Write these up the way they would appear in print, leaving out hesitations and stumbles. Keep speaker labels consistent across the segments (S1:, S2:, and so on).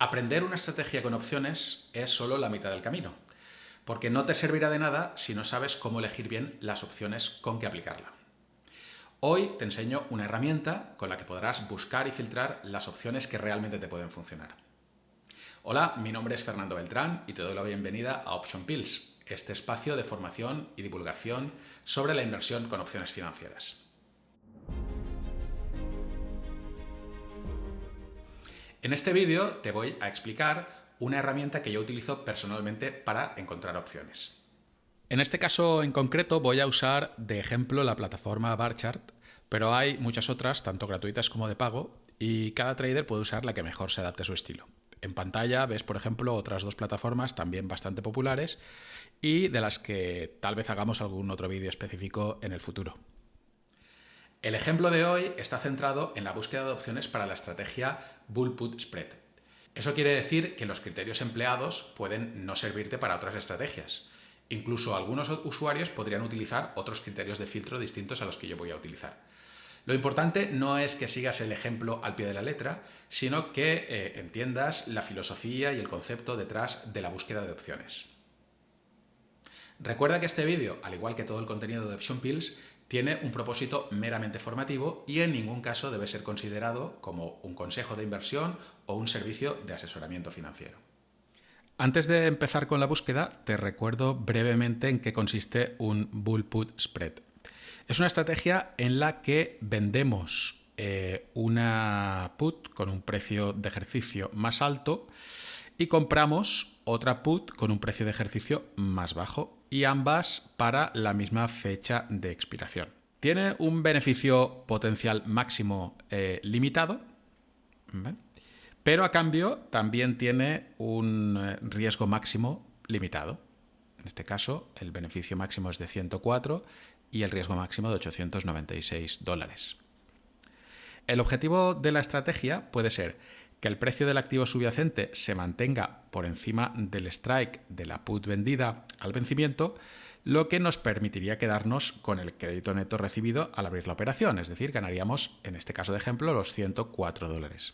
S1: Aprender una estrategia con opciones es solo la mitad del camino, porque no te servirá de nada si no sabes cómo elegir bien las opciones con que aplicarla. Hoy te enseño una herramienta con la que podrás buscar y filtrar las opciones que realmente te pueden funcionar. Hola, mi nombre es Fernando Beltrán y te doy la bienvenida a Option Pills, este espacio de formación y divulgación sobre la inversión con opciones financieras. En este vídeo te voy a explicar una herramienta que yo utilizo personalmente para encontrar opciones. En este caso en concreto voy a usar de ejemplo la plataforma Barchart, pero hay muchas otras, tanto gratuitas como de pago, y cada trader puede usar la que mejor se adapte a su estilo. En pantalla ves, por ejemplo, otras dos plataformas también bastante populares y de las que tal vez hagamos algún otro vídeo específico en el futuro. El ejemplo de hoy está centrado en la búsqueda de opciones para la estrategia Bull Put Spread. Eso quiere decir que los criterios empleados pueden no servirte para otras estrategias. Incluso algunos usuarios podrían utilizar otros criterios de filtro distintos a los que yo voy a utilizar. Lo importante no es que sigas el ejemplo al pie de la letra, sino que entiendas la filosofía y el concepto detrás de la búsqueda de opciones. Recuerda que este vídeo, al igual que todo el contenido de Option Pills, tiene un propósito meramente formativo y en ningún caso debe ser considerado como un consejo de inversión o un servicio de asesoramiento financiero. Antes de empezar con la búsqueda, te recuerdo brevemente en qué consiste un Bull Put Spread. Es una estrategia en la que vendemos una put con un precio de ejercicio más alto y compramos otra put con un precio de ejercicio más bajo, y ambas para la misma fecha de expiración. Tiene un beneficio potencial máximo limitado, ¿vale? Pero a cambio también tiene un riesgo máximo limitado. En este caso, el beneficio máximo es de 104 y el riesgo máximo de $896. El objetivo de la estrategia puede ser que el precio del activo subyacente se mantenga por encima del strike de la put vendida al vencimiento, lo que nos permitiría quedarnos con el crédito neto recibido al abrir la operación, es decir, ganaríamos, en este caso de ejemplo, los $104.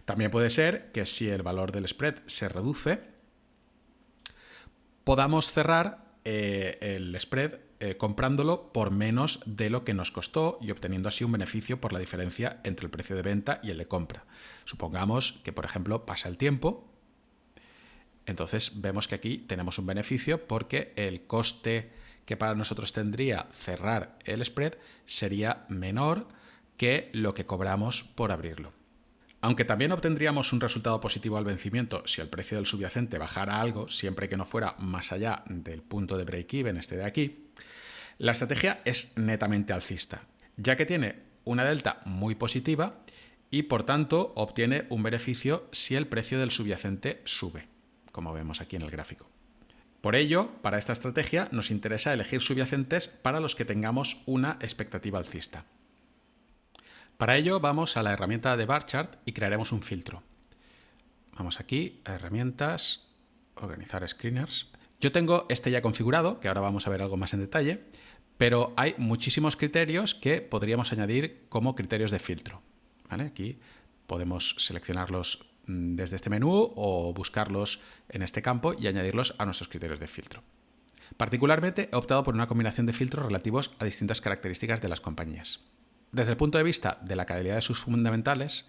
S1: También puede ser que si el valor del spread se reduce, podamos cerrar el spread comprándolo por menos de lo que nos costó y obteniendo así un beneficio por la diferencia entre el precio de venta y el de compra. Supongamos que, por ejemplo, pasa el tiempo, entonces vemos que aquí tenemos un beneficio porque el coste que para nosotros tendría cerrar el spread sería menor que lo que cobramos por abrirlo. Aunque también obtendríamos un resultado positivo al vencimiento si el precio del subyacente bajara algo, siempre que no fuera más allá del punto de break-even, este de aquí, la estrategia es netamente alcista, ya que tiene una delta muy positiva y por tanto obtiene un beneficio si el precio del subyacente sube, como vemos aquí en el gráfico. Por ello, para esta estrategia nos interesa elegir subyacentes para los que tengamos una expectativa alcista. Para ello vamos a la herramienta de Barchart y crearemos un filtro. Vamos aquí a herramientas, organizar screeners. Yo tengo este ya configurado, que ahora vamos a ver algo más en detalle, pero hay muchísimos criterios que podríamos añadir como criterios de filtro, ¿vale? Aquí podemos seleccionarlos desde este menú o buscarlos en este campo y añadirlos a nuestros criterios de filtro. Particularmente he optado por una combinación de filtros relativos a distintas características de las compañías. Desde el punto de vista de la calidad de sus fundamentales,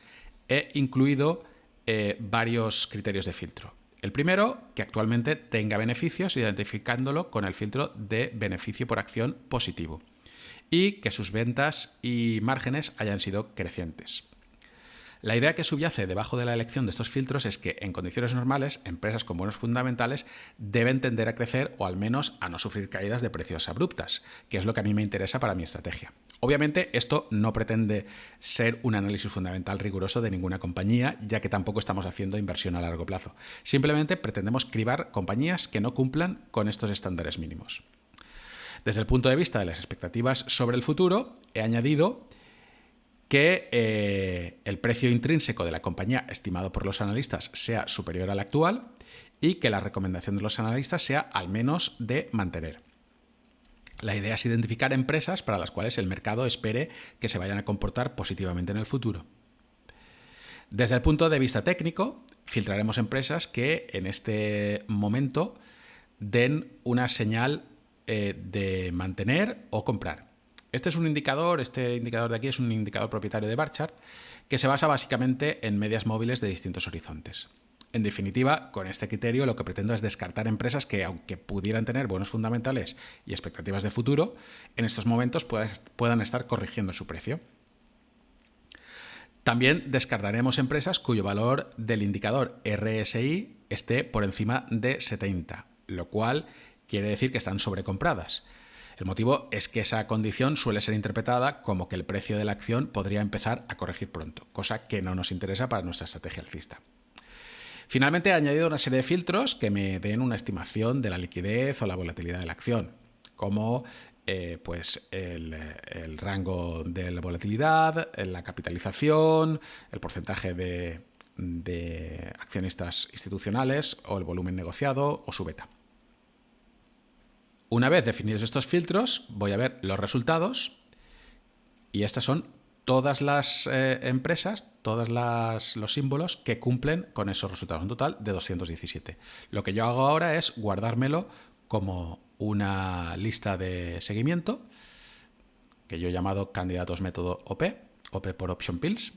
S1: he incluido varios criterios de filtro. El primero, que actualmente tenga beneficios, identificándolo con el filtro de beneficio por acción positivo, y que sus ventas y márgenes hayan sido crecientes. La idea que subyace debajo de la elección de estos filtros es que, en condiciones normales, empresas con buenos fundamentales deben tender a crecer o al menos a no sufrir caídas de precios abruptas, que es lo que a mí me interesa para mi estrategia. Obviamente, esto no pretende ser un análisis fundamental riguroso de ninguna compañía, ya que tampoco estamos haciendo inversión a largo plazo. Simplemente pretendemos cribar compañías que no cumplan con estos estándares mínimos. Desde el punto de vista de las expectativas sobre el futuro, he añadido que el precio intrínseco de la compañía estimado por los analistas sea superior al actual y que la recomendación de los analistas sea al menos de mantener. La idea es identificar empresas para las cuales el mercado espere que se vayan a comportar positivamente en el futuro. Desde el punto de vista técnico, filtraremos empresas que en este momento den una señal de mantener o comprar. Este indicador de aquí es un indicador propietario de Barchart que se basa básicamente en medias móviles de distintos horizontes. En definitiva, con este criterio lo que pretendo es descartar empresas que, aunque pudieran tener buenos fundamentales y expectativas de futuro, en estos momentos puedan estar corrigiendo su precio. También descartaremos empresas cuyo valor del indicador RSI esté por encima de 70, lo cual quiere decir que están sobrecompradas. El motivo es que esa condición suele ser interpretada como que el precio de la acción podría empezar a corregir pronto, cosa que no nos interesa para nuestra estrategia alcista. Finalmente, he añadido una serie de filtros que me den una estimación de la liquidez o la volatilidad de la acción, como pues el rango de la volatilidad, la capitalización, el porcentaje de accionistas institucionales o el volumen negociado o su beta. Una vez definidos estos filtros, voy a ver los resultados y estas son todas las empresas, todos los símbolos que cumplen con esos resultados, un total de 217. Lo que yo hago ahora es guardármelo como una lista de seguimiento que yo he llamado candidatos método OP por Option Pills.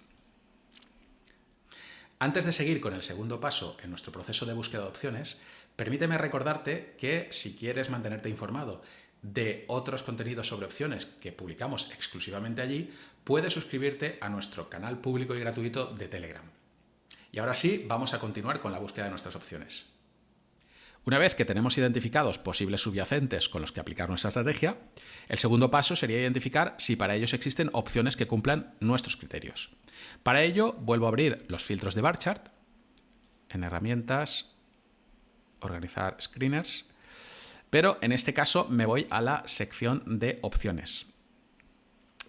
S1: Antes de seguir con el segundo paso en nuestro proceso de búsqueda de opciones, permíteme recordarte que si quieres mantenerte informado de otros contenidos sobre opciones que publicamos exclusivamente allí, puedes suscribirte a nuestro canal público y gratuito de Telegram. Y ahora sí, vamos a continuar con la búsqueda de nuestras opciones. Una vez que tenemos identificados posibles subyacentes con los que aplicar nuestra estrategia, el segundo paso sería identificar si para ellos existen opciones que cumplan nuestros criterios. Para ello, vuelvo a abrir los filtros de Barchart, en herramientas, organizar screeners, pero en este caso me voy a la sección de opciones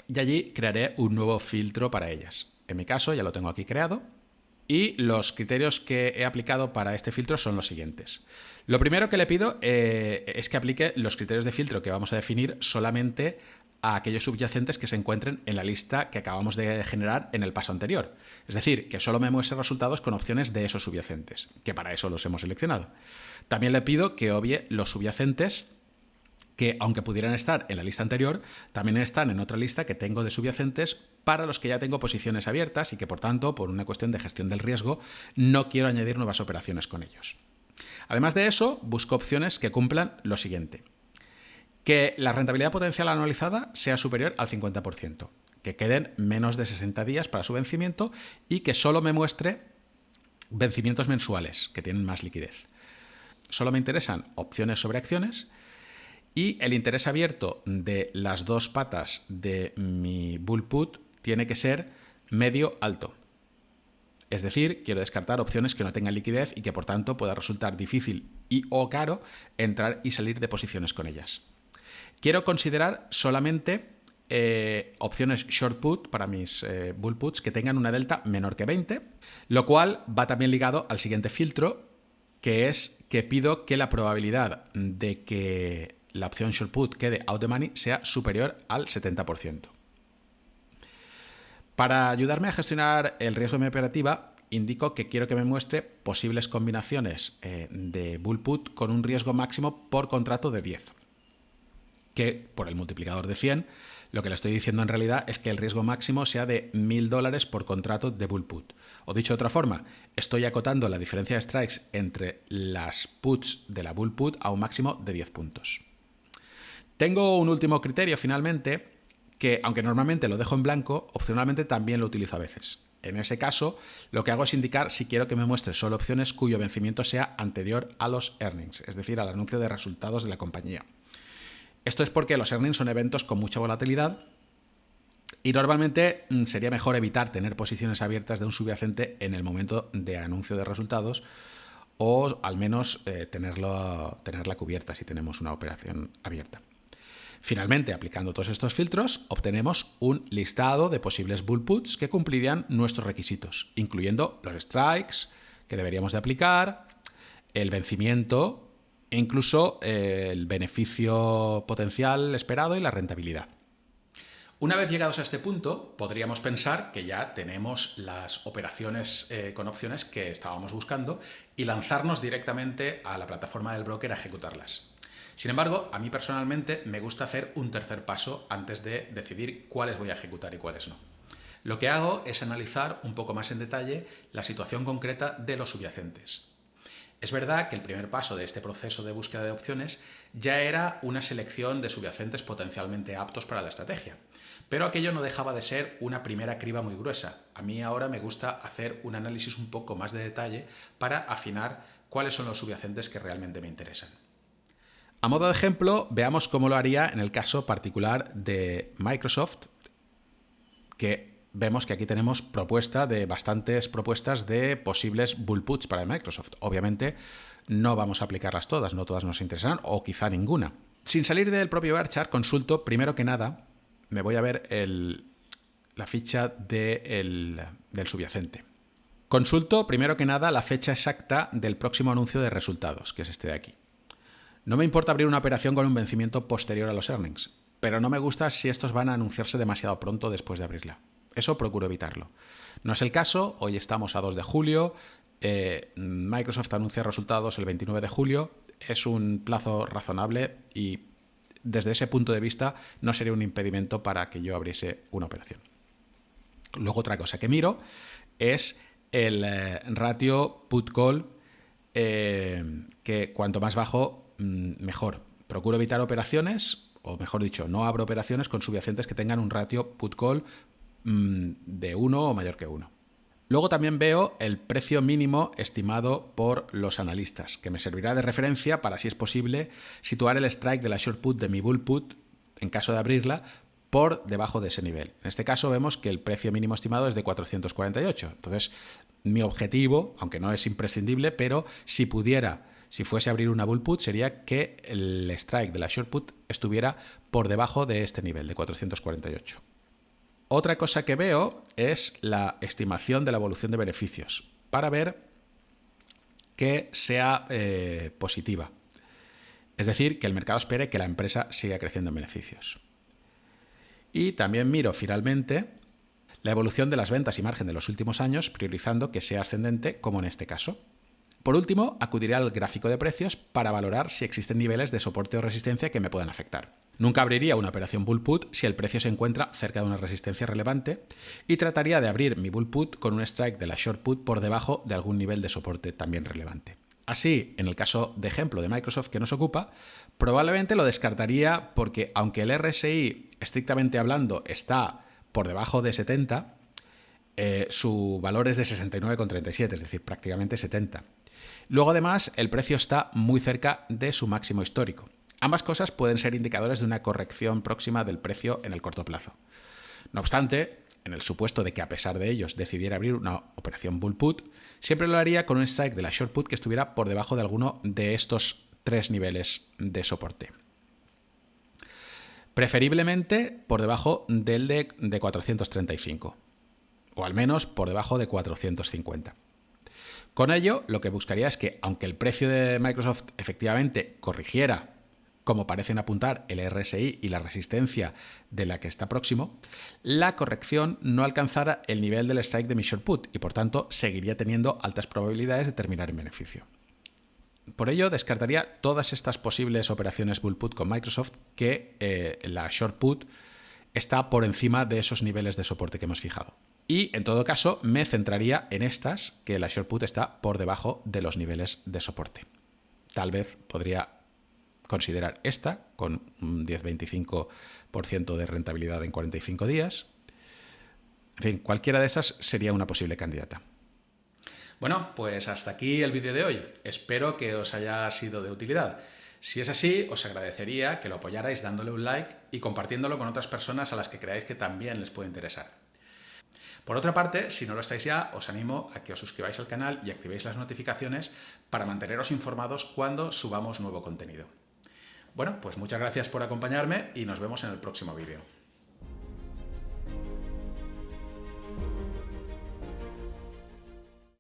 S1: y allí crearé un nuevo filtro para ellas. En mi caso ya lo tengo aquí creado y los criterios que he aplicado para este filtro son los siguientes. Lo primero que le pido es que aplique los criterios de filtro que vamos a definir solamente a aquellos subyacentes que se encuentren en la lista que acabamos de generar en el paso anterior. Es decir, que solo me muestre resultados con opciones de esos subyacentes, que para eso los hemos seleccionado. También le pido que obvie los subyacentes que, aunque pudieran estar en la lista anterior, también están en otra lista que tengo de subyacentes para los que ya tengo posiciones abiertas y que, por tanto, por una cuestión de gestión del riesgo, no quiero añadir nuevas operaciones con ellos. Además de eso, busco opciones que cumplan lo siguiente. Que la rentabilidad potencial anualizada sea superior al 50%, que queden menos de 60 días para su vencimiento y que solo me muestre vencimientos mensuales, que tienen más liquidez. Solo me interesan opciones sobre acciones y el interés abierto de las dos patas de mi bull put tiene que ser medio alto. Es decir, quiero descartar opciones que no tengan liquidez y que por tanto pueda resultar difícil y o caro entrar y salir de posiciones con ellas. Quiero considerar solamente opciones short put para mis bull puts que tengan una delta menor que 20, lo cual va también ligado al siguiente filtro, que es que pido que la probabilidad de que la opción short put quede out the money sea superior al 70%. Para ayudarme a gestionar el riesgo de mi operativa, indico que quiero que me muestre posibles combinaciones de bull put con un riesgo máximo por contrato de 10. Que por el multiplicador de 100, lo que le estoy diciendo en realidad es que el riesgo máximo sea de $1.000 por contrato de bull put. O dicho de otra forma, estoy acotando la diferencia de strikes entre las puts de la bull put a un máximo de 10 puntos. Tengo un último criterio finalmente que, aunque normalmente lo dejo en blanco, opcionalmente también lo utilizo a veces. En ese caso, lo que hago es indicar si quiero que me muestre solo opciones cuyo vencimiento sea anterior a los earnings, es decir, al anuncio de resultados de la compañía. Esto es porque los earnings son eventos con mucha volatilidad y normalmente sería mejor evitar tener posiciones abiertas de un subyacente en el momento de anuncio de resultados o al menos tenerla cubierta si tenemos una operación abierta. Finalmente, aplicando todos estos filtros, obtenemos un listado de posibles bull puts que cumplirían nuestros requisitos, incluyendo los strikes que deberíamos de aplicar, el vencimiento e incluso el beneficio potencial esperado y la rentabilidad. Una vez llegados a este punto, podríamos pensar que ya tenemos las operaciones con opciones que estábamos buscando y lanzarnos directamente a la plataforma del broker a ejecutarlas. Sin embargo, a mí personalmente me gusta hacer un tercer paso antes de decidir cuáles voy a ejecutar y cuáles no. Lo que hago es analizar un poco más en detalle la situación concreta de los subyacentes. Es verdad que el primer paso de este proceso de búsqueda de opciones ya era una selección de subyacentes potencialmente aptos para la estrategia, pero aquello no dejaba de ser una primera criba muy gruesa. A mí ahora me gusta hacer un análisis un poco más de detalle para afinar cuáles son los subyacentes que realmente me interesan. A modo de ejemplo, veamos cómo lo haría en el caso particular de Microsoft, que vemos que aquí tenemos bastantes propuestas de posibles bull puts para Microsoft. Obviamente no vamos a aplicarlas todas, no todas nos interesarán, o quizá ninguna. Sin salir del propio Burchard, consulto, primero que nada, me voy a ver la ficha del subyacente. Consulto, primero que nada, la fecha exacta del próximo anuncio de resultados, que es este de aquí. No me importa abrir una operación con un vencimiento posterior a los earnings, pero no me gusta si estos van a anunciarse demasiado pronto después de abrirla. Eso procuro evitarlo. No es el caso, hoy estamos a 2 de julio, Microsoft anuncia resultados el 29 de julio, es un plazo razonable y desde ese punto de vista no sería un impedimento para que yo abriese una operación. Luego otra cosa que miro es el ratio put-call, que cuanto más bajo, mejor. Procuro evitar operaciones, o mejor dicho, no abro operaciones con subyacentes que tengan un ratio put-call de 1 o mayor que 1. Luego también veo el precio mínimo estimado por los analistas, que me servirá de referencia para, si es posible, situar el strike de la short put de mi bull put, en caso de abrirla, por debajo de ese nivel. En este caso vemos que el precio mínimo estimado es de 448. Entonces, mi objetivo, aunque no es imprescindible, pero si fuese a abrir una bull put, sería que el strike de la short put estuviera por debajo de este nivel, de 448. Otra cosa que veo es la estimación de la evolución de beneficios, para ver que sea positiva. Es decir, que el mercado espere que la empresa siga creciendo en beneficios. Y también miro finalmente la evolución de las ventas y margen de los últimos años, priorizando que sea ascendente, como en este caso. Por último, acudiré al gráfico de precios para valorar si existen niveles de soporte o resistencia que me puedan afectar. Nunca abriría una operación bull put si el precio se encuentra cerca de una resistencia relevante y trataría de abrir mi bull put con un strike de la short put por debajo de algún nivel de soporte también relevante. Así, en el caso de ejemplo de Microsoft que nos ocupa, probablemente lo descartaría porque aunque el RSI, estrictamente hablando, está por debajo de 70, su valor es de 69,37, es decir, prácticamente 70. Luego, además, el precio está muy cerca de su máximo histórico. Ambas cosas pueden ser indicadores de una corrección próxima del precio en el corto plazo. No obstante, en el supuesto de que a pesar de ellos decidiera abrir una operación bull put, siempre lo haría con un strike de la short put que estuviera por debajo de alguno de estos 3 niveles de soporte. Preferiblemente por debajo del de 435, o al menos por debajo de 450. Con ello, lo que buscaría es que, aunque el precio de Microsoft efectivamente corrigiera, como parecen apuntar el RSI y la resistencia de la que está próximo, la corrección no alcanzara el nivel del strike de mi short put y, por tanto, seguiría teniendo altas probabilidades de terminar en beneficio. Por ello, descartaría todas estas posibles operaciones bull put con Microsoft que la short put está por encima de esos niveles de soporte que hemos fijado. Y, en todo caso, me centraría en estas, que la short put está por debajo de los niveles de soporte. Tal vez podría considerar esta con un 10-25% de rentabilidad en 45 días. En fin, cualquiera de estas sería una posible candidata. Bueno, pues hasta aquí el vídeo de hoy. Espero que os haya sido de utilidad. Si es así, os agradecería que lo apoyarais dándole un like y compartiéndolo con otras personas a las que creáis que también les puede interesar. Por otra parte, si no lo estáis ya, os animo a que os suscribáis al canal y activéis las notificaciones para manteneros informados cuando subamos nuevo contenido. Bueno, pues muchas gracias por acompañarme y nos vemos en el próximo vídeo.